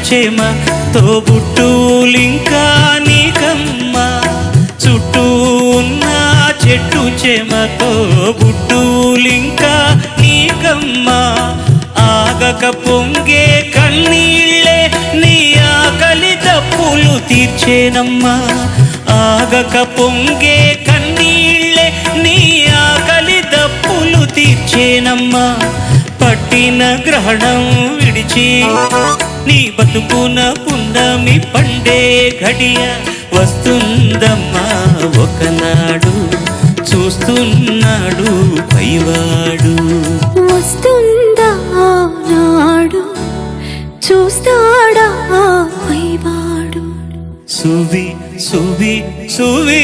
చెమ తోబుట్టులింకా నీకమ్మ చుట్టూ ఉన్న చెట్టు చెమ తోబుట్టులింకా నీకమ్మ ఆగక పొంగే కన్నీళ్ళే నీ ఆకలి తప్పులు తీర్చేనమ్మా ఆగక పొంగే కన్నీళ్ళే నీ ఆకలి తప్పులు తీర్చేనమ్మా పట్టిన గ్రహణం విడిచి నీ బతుకున పున్నమి పండే ఘడియ వస్తుందమ్మా ఒకనాడు చూస్తున్నాడు పైవాడు వస్తుందా నాడు చూస్తాడా పైవాడు సువి సువి సువి